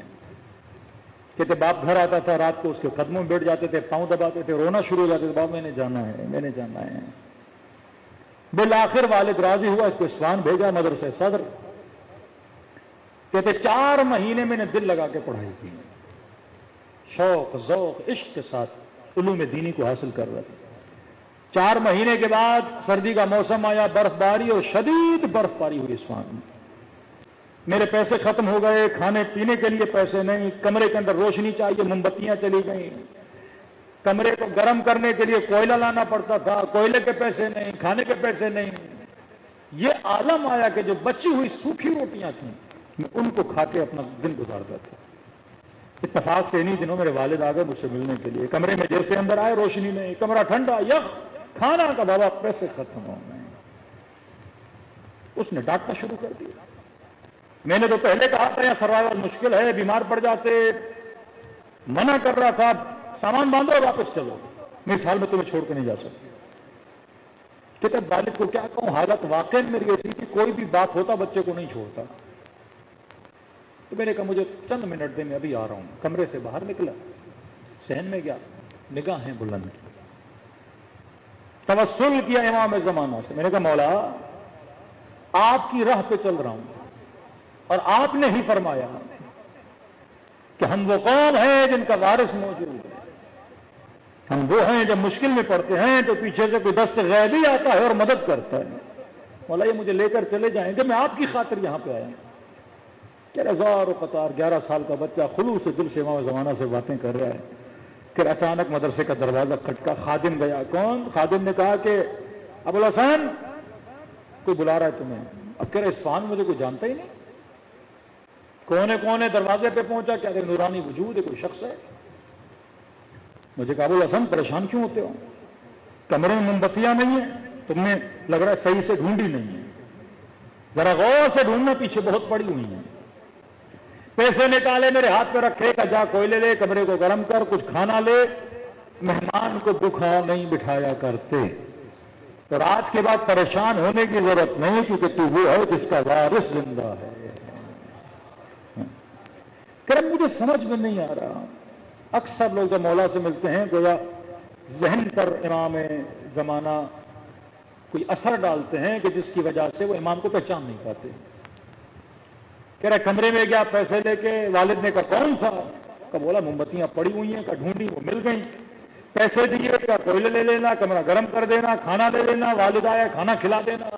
کہتے باپ گھر آتا تھا رات کو، اس کے قدموں میں بیٹھ جاتے تھے، پاؤں دباتے تھے، رونا شروع ہو جاتے تھے، باپ میں نے جانا ہے، میں نے جانا ہے۔ بالآخر والد راضی ہوا، اس کو اصفہان بھیجا، مدرسہ صدر۔ کہتے 4 مہینے میں نے دل لگا کے پڑھائی کی، شوق ذوق عشق کے ساتھ علوم دینی کو حاصل کر رہا تھا۔ 4 مہینے کے بعد سردی کا موسم آیا، برف باری اور شدید برف باری ہوئی اصفہان میں۔ میرے پیسے ختم ہو گئے، کھانے پینے کے لیے پیسے نہیں، کمرے کے اندر روشنی چاہیے، موم بتیاں چلی گئیں، کمرے کو گرم کرنے کے لیے کوئلہ لانا پڑتا تھا، کوئلے کے پیسے نہیں، کھانے کے پیسے نہیں۔ یہ عالم آیا کہ جو بچی ہوئی سوکھی روٹیاں تھیں میں ان کو کھا کے اپنا دن گزارتا تھا۔ اتفاق سے انہی دنوں میرے والد آ گئے مجھ سے ملنے کے لیے، کمرے میں جیسے اندر آئے روشنی نہیں، کمرہ ٹھنڈا یخ، کھانا کا بابا پیسے ختم ہو گئے۔ اس نے ڈانٹنا شروع کر دیا۔ میں نے تو پہلے کہا تھا یہاں سروائیول مشکل ہے، بیمار پڑ جاتے، منع کر رہا تھا، سامان باندھو اور واپس چلو، میں اس حال میں تمہیں چھوڑ کے نہیں جا سکتا۔ کہتے والد کو کیا کہوں، حالت واقعی میری ایسی کہ کوئی بھی بات ہوتا بچے کو نہیں چھوڑتا. تو میں نے کہا مجھے چند منٹ دے، میں ابھی آ رہا ہوں. کمرے سے باہر نکلا، صحن میں گیا، نگاہیں بلند کی، توسل کیا امام زمانہ سے. میں نے کہا مولا آپ کی راہ پہ چل رہا ہوں اور آپ نے ہی فرمایا کہ ہم وہ قوم ہیں جن کا وارث موجود ہے. ہم وہ ہیں جب مشکل میں پڑتے ہیں تو پیچھے سے کوئی دست غیبی آتا ہے اور مدد کرتا ہے. مولا یہ مجھے لے کر چلے جائیں گے، میں آپ کی خاطر یہاں پہ آیا ہوں. کہ ہزار و قطار 11 سال کا بچہ خلوص دل سے امام زمانہ سے باتیں کر رہا ہے. پھر اچانک مدرسے کا دروازہ کھٹکا، خادم گیا. کون؟ خادم نے کہا کہ ابو الحسن کوئی بلا رہا ہے تمہیں. اب کہہ رہے اصفہان مجھے کوئی جانتا ہی نہیں. کونے کونے دروازے پہ پہنچا، کیا کہ نورانی وجود ہے، کوئی شخص ہے. مجھے کہا ابو الحسن پریشان کیوں ہوتے ہو؟ کمرے میں موم بتیاں نہیں ہیں، تم نے لگ رہا ہے صحیح سے ڈھونڈی نہیں ہے، ذرا غور سے ڈھونڈنا، پیچھے بہت پڑی ہوئی ہیں. پیسے نکالے میرے ہاتھ پہ رکھے، کہ جا کوئلے لے، کمرے کو گرم کر، کچھ کھانا لے. مہمان کو بھوکا نہیں بٹھایا کرتے. اور آج کے بعد پریشان ہونے کی ضرورت نہیں، کیونکہ تو وہ ہے جس کا وارث زندہ ہے. کہ مجھے سمجھ میں نہیں آ رہا. اکثر لوگ جب مولا سے ملتے ہیں گویا ذہن پر امام زمانہ کوئی اثر ڈالتے ہیں کہ جس کی وجہ سے وہ امام کو پہچان نہیں پاتے. کہہ رہا کمرے میں گیا پیسے لے کے. والد نے کہا کون تھا؟ کہ بولا موم بتیاں پڑی ہوئی ہیں. کہ ڈھونڈی، وہ مل گئیں. پیسے دیے، کہ کوئلے لے لینا، کمرہ گرم کر دینا، کھانا لے لینا. والد آیا، کھانا کھلا دینا.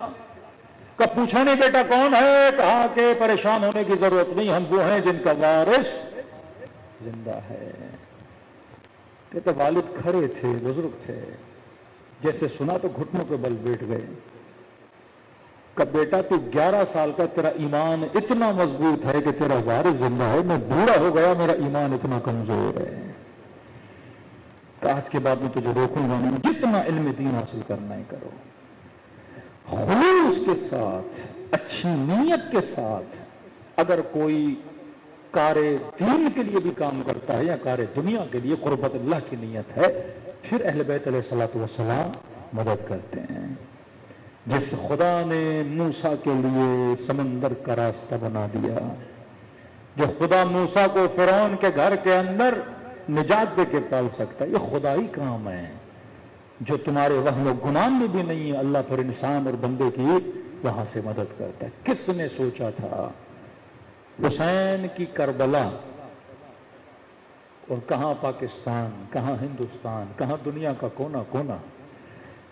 کہ پوچھا نہیں بیٹا کون ہے؟ کہا کہ پریشان ہونے کی ضرورت نہیں، ہم وہ ہیں جن کا وارث زندہ ہے. کہتے والد کھڑے تھے، بزرگ تھے، جیسے سنا تو گھٹنوں کے بل بیٹھ گئے. کہ بیٹا تو 11 سال کا، تیرا ایمان اتنا مضبوط ہے کہ تیرا وارث زندہ ہے. میں بوڑھا ہو گیا، میرا ایمان اتنا کمزور ہے. کہ آج کے بعد میں تجھے روکوں گا نہیں، جتنا علم دین حاصل کرنا ہے کرو. خلوص کے ساتھ، اچھی نیت کے ساتھ. اگر کوئی کار دین کے لیے بھی کام کرتا ہے یا کار دنیا کے لیے، قربت اللہ کی نیت ہے، پھر اہل بیت علیہ الصلوۃ والسلام مدد کرتے ہیں. جس خدا نے موسیٰ کے لیے سمندر کا راستہ بنا دیا، جو خدا موسیٰ کو فرعون کے گھر کے اندر نجات دے کے پال سکتا ہے، یہ خدائی کام ہے جو تمہارے وہم و گمان میں بھی نہیں ہے. اللہ پر انسان اور بندے کی وہاں سے مدد کرتا ہے. کس نے سوچا تھا حسین کی کربلا، اور کہاں پاکستان، کہاں ہندوستان، کہاں دنیا کا کونا کونا.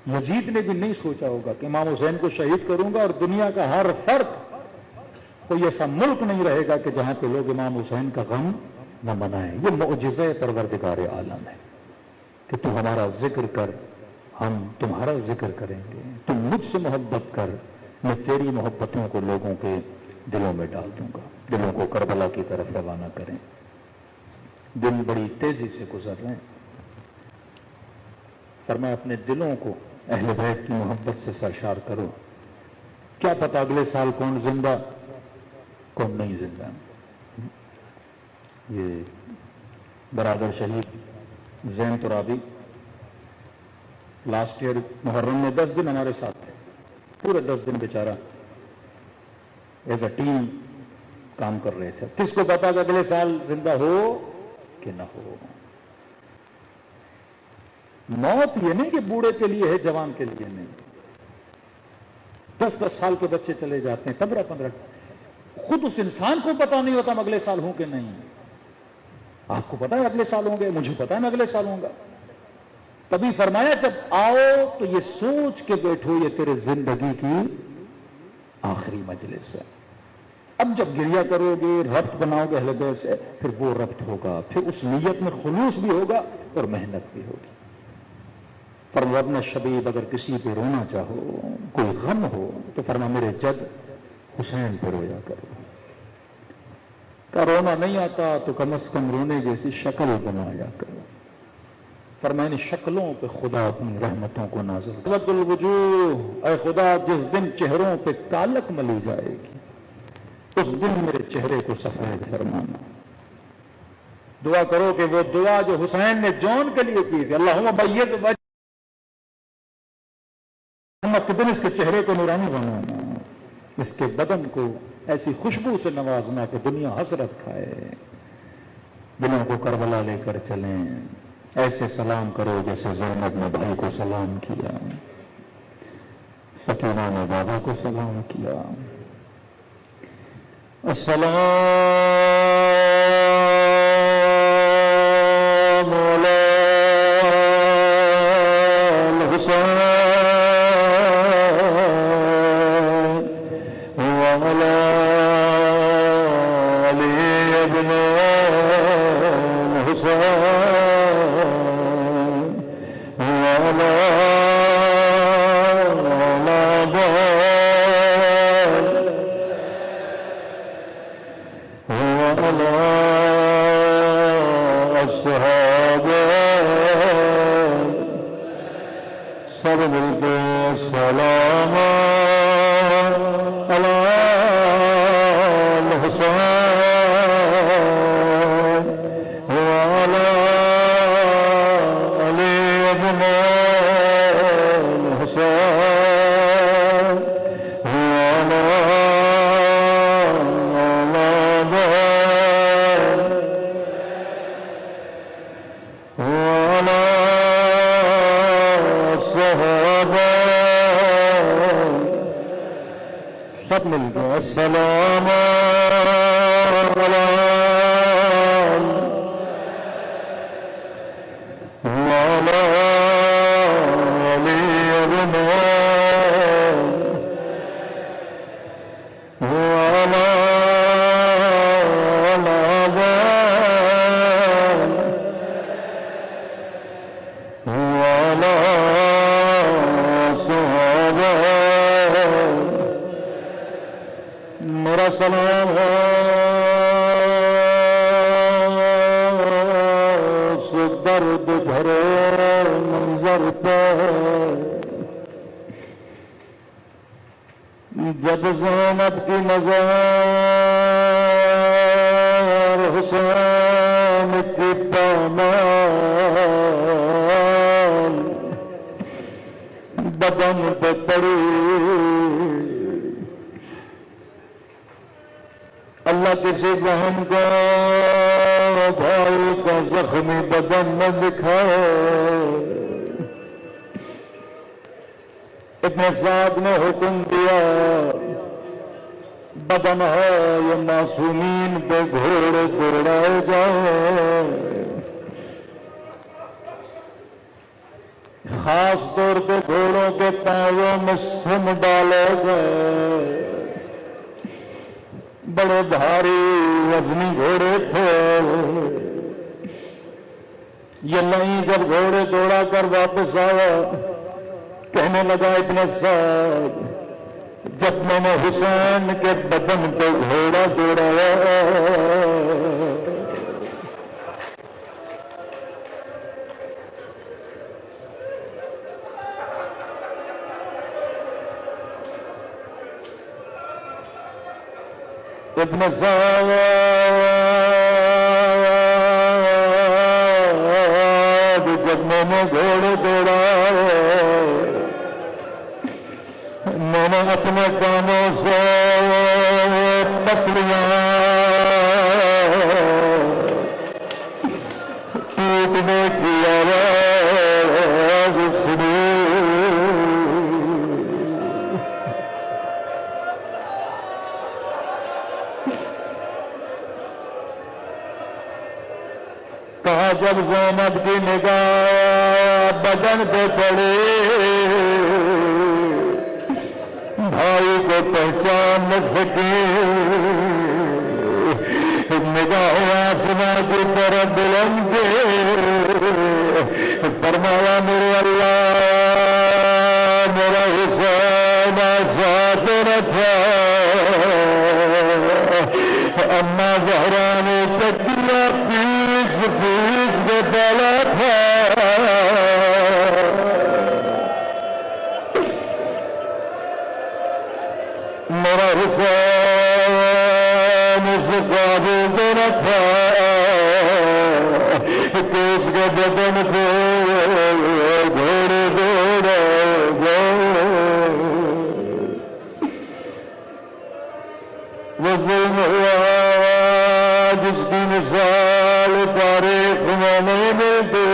یزید نے بھی نہیں سوچا ہوگا کہ امام حسین کو شہید کروں گا اور دنیا کا ہر فرد، کوئی ایسا ملک نہیں رہے گا کہ جہاں پہ لوگ امام حسین کا غم نہ منائیں. یہ معجزہ پروردگار عالم ہے کہ تو ہمارا ذکر کر، ہم تمہارا ذکر کریں گے. تم مجھ سے محبت کر، میں تیری محبتوں کو لوگوں کے دلوں میں ڈال دوں گا. دلوں کو کربلا کی طرف روانہ کریں. دن بڑی تیزی سے گزر رہے ہیں. فرمایا اپنے دلوں کو اہل بیت کی محبت سے سرشار کرو. کیا پتہ اگلے سال کون زندہ کون نہیں زندہ. یہ برادر شہید زین ترابی لاسٹ ایئر محرم میں 10 دن ہمارے ساتھ تھے. پورے 10 دن بیچارہ ایز اے ٹیم کام کر رہے تھے. کس کو پتا کہ اگلے سال زندہ ہو کہ نہ ہو. موت یہ نہیں کہ بوڑھے کے لیے ہے، جوان کے لیے نہیں. 10-10 سال کے بچے چلے جاتے ہیں، 15-15. خود اس انسان کو پتا نہیں ہوتا میں اگلے سال ہوں کہ نہیں. آپ کو پتا ہے اگلے سال ہوں گے، مجھے پتا ہے میں اگلے سال ہوں گا. تبھی فرمایا جب آؤ تو یہ سوچ کے بیٹھو یہ تیرے زندگی کی آخری مجلس ہے. اب جب گریہ کرو گے، ربط بناؤ گے اہل بیت سے، پھر وہ ربط ہوگا، پھر اس نیت میں خلوص بھی ہوگا اور محنت بھی ہوگی. فرمایا شبیب اگر کسی پہ رونا چاہو، کوئی غم ہو، تو فرما میرے جد حسین پہ رویا کرو. کا رونا نہیں آتا تو کم از کم رونے جیسی شکل بنایا کرو. فرمایا ان شکلوں پہ خدا اپنی رحمتوں کو نازل کرے. الوجوہ، اے خدا جس دن چہروں پہ کالک ملی جائے گی اس دن میرے چہرے کو سفید فرمانا. دعا کرو کہ وہ دعا جو حسین نے جون کے لیے کی تھی، اللہم بیض وجہ قیامت کے دن اس کے چہرے کو نورانی بنانا، اس کے بدن کو ایسی خوشبو سے نوازنا کہ دنیا حسرت کھائے، دلوں کو کربلا لے کر چلیں، ایسے سلام کرو جیسے زینب نے بھائی کو سلام کیا، سکینہ نے بابا کو سلام کیا۔ السلام علی الحسین وعلی علی ابن الحسین وعلی سب ملتے سلام علی الحسین وعلی علی ابن الحسین وعلی سب مل گئے السلام علی وعلی علی ابن وعلی میرا سلام ہے اس درد بھرے منظر پہ جب زینب کی نظر حسین کی پامال بدن پہ پڑی، اللہ کسی بہن کو بھائی کا زخمی بدن نہ دکھائے۔ ابن سعد نے حکم دیا بدن ہے یہ معصومین پہ گھوڑے دوڑائے جائیں، خاص طور پہ گھوڑوں کے پاؤں میں سم ڈالے گئے، بڑے بھاری وزنی گھوڑے تھے۔ یہ نہیں جب گھوڑے دوڑا کر واپس آیا کہنے لگا ابن سعد جب میں نے حسین کے بدن پہ گھوڑا دوڑایا ابن سعد جب میں نے گھوڑے دوڑائے میں نے اپنے کانوں سے پسلیاں ٹوٹنے کی آواز سنی، کہا جب زینب کی نگاہ بدن پہ پڑی بھائی کو پہچان نہ سکی، نگاہ آسمان کی طرف بلند فرمایا میرے اللہ میرا حسین ساتھ نہ تھا، اما زہرا نے چکیا پیس پیس کے ڈالا تھا، میرا حسین اس قابل نہ تھا کہ اس کے بدن کو گھوڑے دوڑے گئے۔ جو ظلم ہوا جس کی مثال تاریخ میں نہیں ملتی،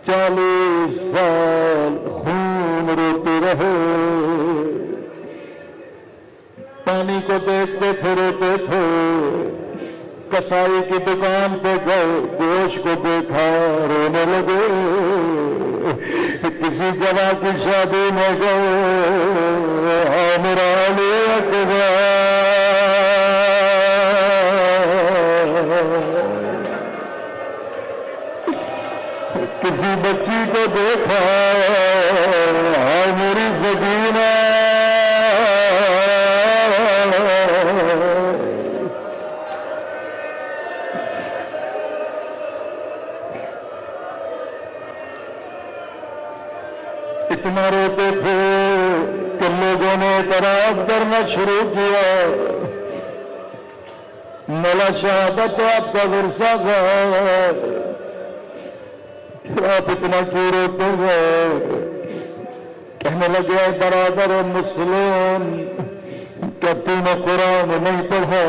40 سال خون روتے رہے، پانی کو دیکھتے تھے روتے تھے، کسائی کی دکان پہ گئے گوشت کو دیکھا رونے لگے، کسی جگہ کی شادی میں گئے عامر علی اکبر، کسی بچی کو دیکھا میری سکینہ، اتنا روتے تھے کہ لوگوں نے اعتراض کرنا شروع کیا، مولا شہادت تو آپ کا ورثہ ہے، پھر آپ اتنا کیوں روتے ہیں؟ کہنے لگے برادر مسلم، کیا تم نے قرآن نہیں پڑھا؟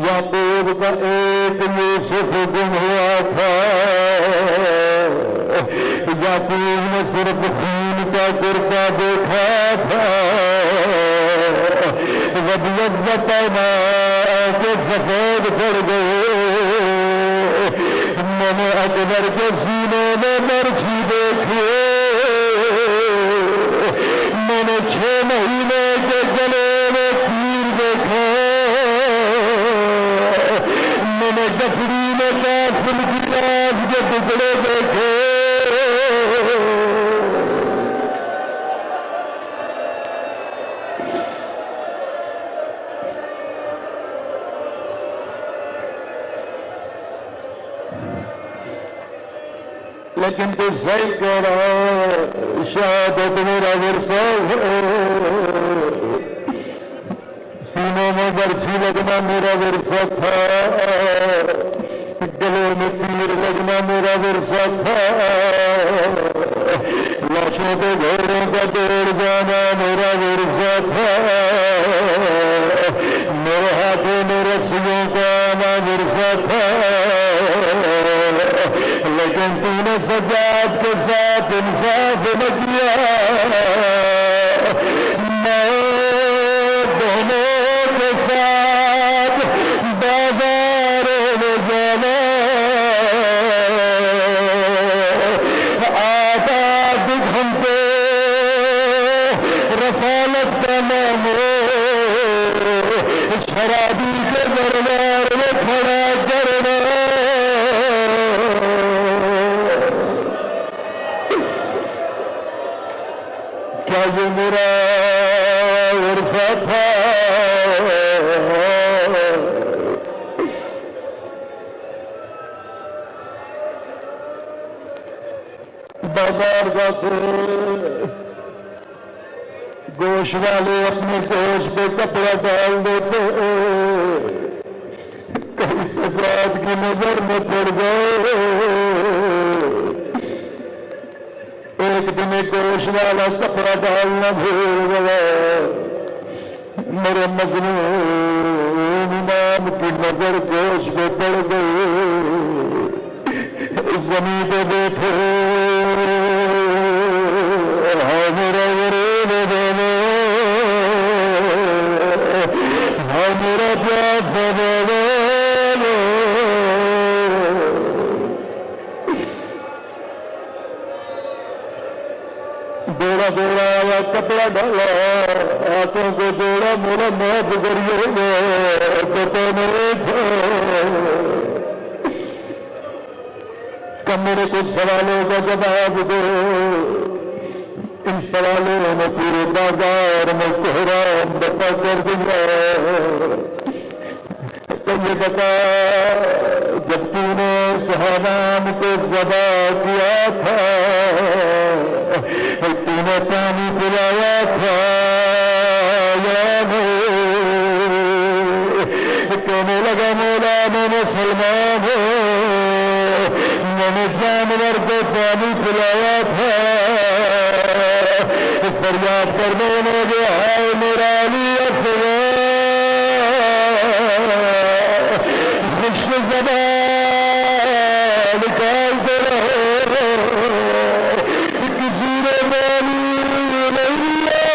یعقوب کا ایک یوسف گم ہوا تھا، یعقوب نے صرف خون کا کرتا دیکھا تھا، وَبِيَضَّتَ مَاءَ کے سفید پڑ گئے، میں نے اکبر کے سینے میں مرچھی دیکھی، میں نے 6 مہینے کے گلے میں تیر دیکھے، میں نے گٹھڑی میں قاسم کی لاش کے ٹکڑے دیکھے، لیکن تو صحیح کہہ رہا ہے، شہادت میرا ورثہ ہے، سینے میں برچھی لگنا میرا ورثہ تھا، گلے میں تیر لگنا میرا ورثہ تھا، لاشوں کے گھوڑوں کا دوڑ جانا میرا ورثہ تھا، میرے ہاتھوں میں رسیوں کا آنا ورثہ تھا، لیکن تو نے سجاد کے ساتھ انصاف نہ کیا، میں دونوں کے ساتھ بازار میں جانا، آزاد گھنٹے رسالت کا نام شرابی کے دربار میں کھڑا کرنا، کیا یہ میرا ورثہ تھا؟ بازار جاتے گوشت والے اپنے گوشت پہ کپڑا ڈال دیتے، کہیں سجاد کی نظر میں پڑ جائے، ایک دن گوشت والا کپڑا ڈالنا بھول گیا، میرے مظلوم امام کی نظر گوشت پہ پڑ گئی، زمین پہ بیٹھے ہاں میرا غریب دینے، ہاں میرا پیاس دینے، دوڑا دوڑا آیا کپڑا ڈالا، ہاتھوں کو دوڑا، میرا موت کریے گا پتہ نہیں تھا، میرے کچھ سوالوں کا جواب دو، ان سوالوں میں پورے بازار میں کوہرام بپا کر دیا، تو یہ بتا جب تو نے سہرام کو ذبح کیا تھا، تو نے پانی پلایا تھا یا نہیں؟ کہنے لگا مولا میں مسلمان ہوں، میں نے جانور کو پانی پلایا تھا، فریاد کرنے لگے آئے میرا علی اصغر خوش زبان نکالتے رہو کسی نے معلوم نہیں ہے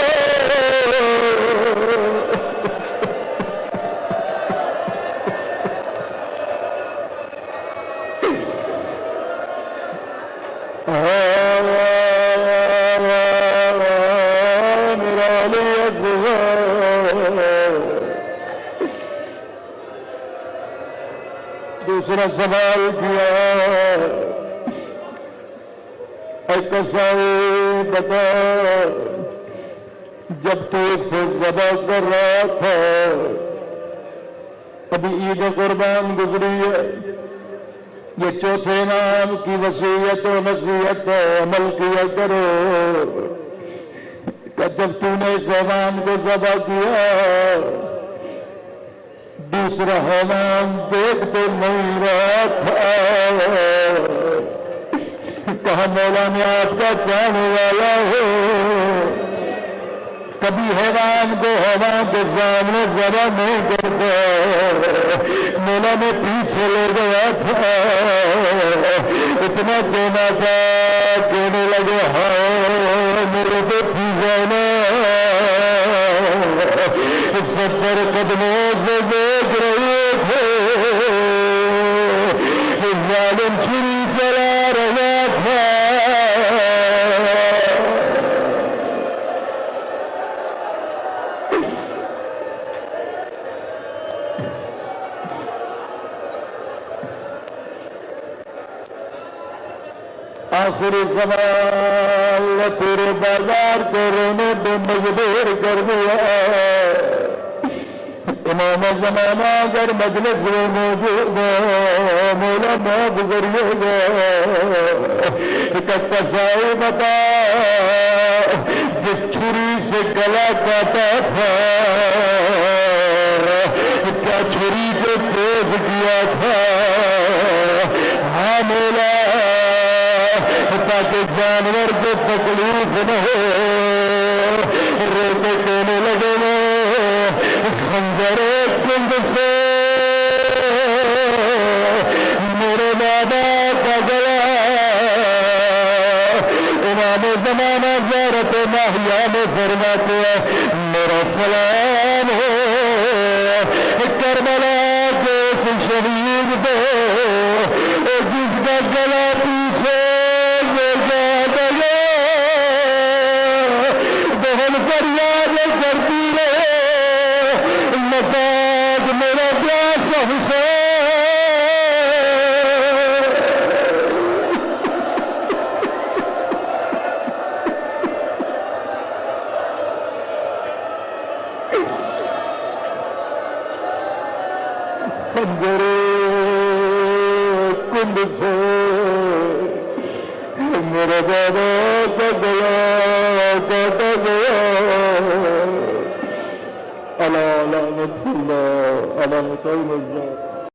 دوسرا سوال کیا اے قصائی بتا جب تو اسے ذبح کر رہا تھا ابھی عید قربان گزری ہے یہ چوتھے نام کی وصیت و نصیحت عمل کیا کرو کہ جب تو نے اس حیوان کو ذبح کیا دوسرا حیوان دیکھ تو نہیں رہا تھا کہا مولا میں آپ کا چاہنے والا ہو کبھی حیوان کو حیوان کے سامنے ذبح نہیں کرتا مولا میں پیچھے لے گیا تھا اتنا دینا تھا کہنے لگے ہاں میرے تو پیزانا 70 قدموں سے دیکھ رہے تھے ظالم چھری چلا رہا تھا آخری زمان تیرے بازار کو رونے پہ مجبور کر دیا امام زمانہ اگر مجلس میں موجود ہے مولا معاف کریے گا قصائی بتا جس چھری سے گلا کاٹا تھا کیا چھری کو تیز کیا تھا ہاں مولا تاکہ جانور کو تکلیف نہ ہو روتے کہنے لگے خنجر کند سے میرے بابا کا گلا امام زمانہ زیارت ماہیہ میں فرماتے ہیں میرا سلام ہو کربلا کے اس شہید دو جس کا گلا پیچھے دہن فریاد کرتی رہے متاج میرا پیاس خنجر کند سے میرا بابا کا گیا کاٹا گیا علامت اللہ علامت اللہ